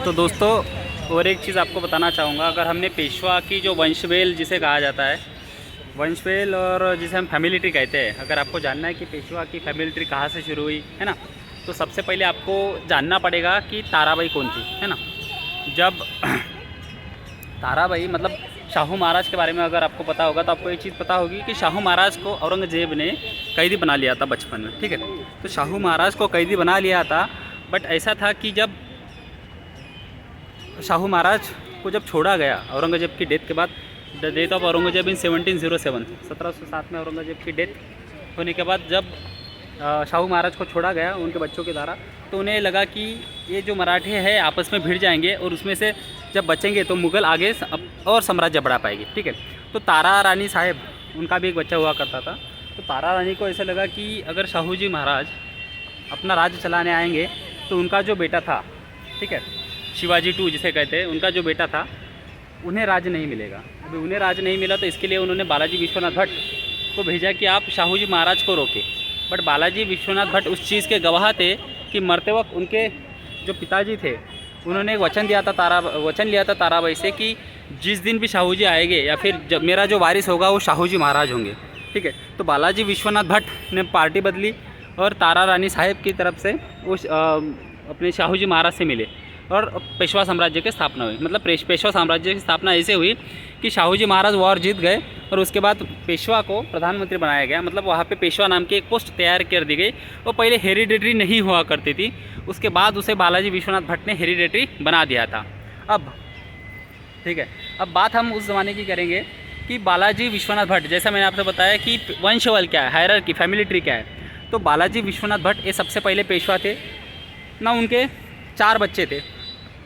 तो दोस्तों और एक चीज़ आपको बताना चाहूँगा, अगर हमने पेशवा की जो वंशवेल जिसे कहा जाता है, वंशवेल और जिसे हम फैमिली ट्री कहते हैं, अगर आपको जानना है कि पेशवा की फैमिली ट्री कहाँ से शुरू हुई है ना, तो सबसे पहले आपको जानना पड़ेगा कि ताराबाई कौन थी, है ना। जब ताराबाई मतलब शाहू महाराज के बारे में अगर आपको पता होगा तो आपको एक चीज़ पता होगी कि शाहू महाराज को औरंगजेब ने कैदी बना लिया था बचपन में, ठीक है। तो शाहू महाराज को कैदी बना लिया था, बट ऐसा था कि जब शाहू महाराज को जब छोड़ा गया औरंगजेब की डेथ के बाद, द डेथ ऑफ औरंगजेब इन 1707 में औरंगजेब की डेथ होने के बाद जब शाहू महाराज को छोड़ा गया उनके बच्चों के द्वारा, तो उन्हें लगा कि ये जो मराठे हैं आपस में भिड़ जाएंगे और उसमें से जब बचेंगे तो मुग़ल आगे और साम्राज्य बढ़ा पाएंगे, ठीक है। तो तारा रानी साहेब उनका भी एक बच्चा हुआ करता था। तो तारा रानी को ऐसा लगा कि अगर शाहू जी महाराज अपना राज्य चलाने आएंगे तो उनका जो बेटा था, ठीक है, शिवाजी 2 जिसे कहते हैं, उनका जो बेटा था उन्हें राज नहीं मिलेगा। अभी उन्हें राज नहीं मिला तो इसके लिए उन्होंने बालाजी विश्वनाथ भट्ट को भेजा कि आप शाहू जी महाराज को रोके। बट बालाजी विश्वनाथ भट्ट उस चीज़ के गवाह थे कि मरते वक्त उनके जो पिताजी थे उन्होंने एक वचन लिया था ताराबाई से कि जिस दिन भी शाहू जी आएंगे या फिर जब मेरा जो वारिस होगा वो शाहू जी महाराज होंगे, ठीक है। तो बालाजी विश्वनाथ भट्ट ने पार्टी बदली और तारा रानी साहेब की तरफ से उस अपने शाहू जी महाराज से मिले और पेशवा साम्राज्य की स्थापना हुई। मतलब पेशवा साम्राज्य की स्थापना ऐसे हुई कि शाहू जी महाराज वॉर जीत गए और उसके बाद पेशवा को प्रधानमंत्री बनाया गया। मतलब वहाँ पे पेशवा नाम की एक पोस्ट तैयार कर दी गई। वो पहले हेरिडेटरी नहीं हुआ करती थी, उसके बाद उसे बालाजी विश्वनाथ भट्ट ने हेरिडेटरी बना दिया था। अब ठीक है, अब बात हम उस ज़माने की करेंगे कि बालाजी विश्वनाथ भट्ट, जैसा मैंने आपसे बताया कि वंशवल क्या है, हायरार्की, फैमिली ट्री क्या है। तो बालाजी विश्वनाथ भट्ट ये सबसे पहले पेशवा थे ना। उनके 4 बच्चे थे।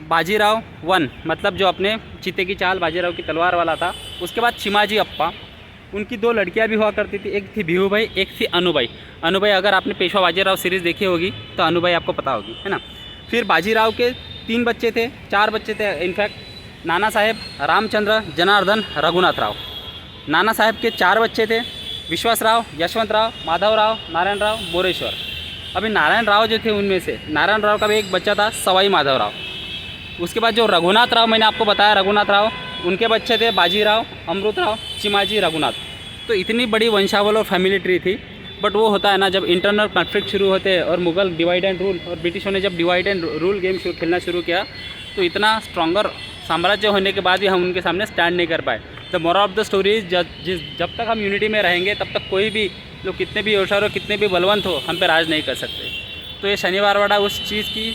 बाजीराव 1 मतलब जो अपने चीते की चाल, बाजीराव की तलवार वाला था। उसके बाद चिमाजी अप्पा, उनकी 2 लड़कियां भी हुआ करती थी, एक थी बिहूबाई, एक थी अनुबाई। अनुबाई अगर आपने पेशवा बाजीराव सीरीज़ देखी होगी तो अनुबाई आपको पता होगी, है ना। फिर बाजीराव के 3 बच्चे थे, 4 बच्चे थे इनफैक्ट, नाना साहेब, रामचंद्र, जनार्दन, रघुनाथ राव। नाना साहेब के 4 बच्चे थे, विश्वासराव, यशवंतराव, माधवराव, नारायण राव, मोरेश्वर। अभी नारायण राव जो थे उनमें से नारायण राव का भी एक बच्चा था सवाई माधवराव। उसके बाद जो रघुनाथ राव मैंने आपको बताया, रघुनाथ राव, उनके बच्चे थे बाजीराव, अमृतराव, चिमाजी, रघुनाथ। तो इतनी बड़ी वंशावल और फैमिली ट्री थी। बट वो होता है ना, जब इंटरनल कॉन्फ्लिक्ट शुरू होते हैं और मुग़ल डिवाइड एंड रूल और ब्रिटिशों ने जब डिवाइड एंड रूल गेम खेलना शुरू किया तो इतना स्ट्रॉन्गर साम्राज्य होने के बाद भी हम उनके सामने स्टैंड नहीं कर पाए। The moral of the story is जब तक हम यूनिटी में रहेंगे तब तक कोई भी लोग कितने भी होशियार हो, कितने भी बलवंत हो, हम पे राज नहीं कर सकते। तो ये शनिवार वाड़ा उस चीज़ की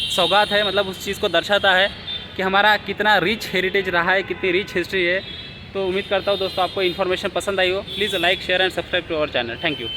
सौगात है, मतलब उस चीज़ को दर्शाता है कि हमारा कितना रिच हेरिटेज रहा है, कितनी रिच हिस्ट्री है। तो उम्मीद करता हूँ दोस्तों आपको इन्फॉर्मेशन पसंद आई हो। Please like, share and subscribe to our channel. Thank you.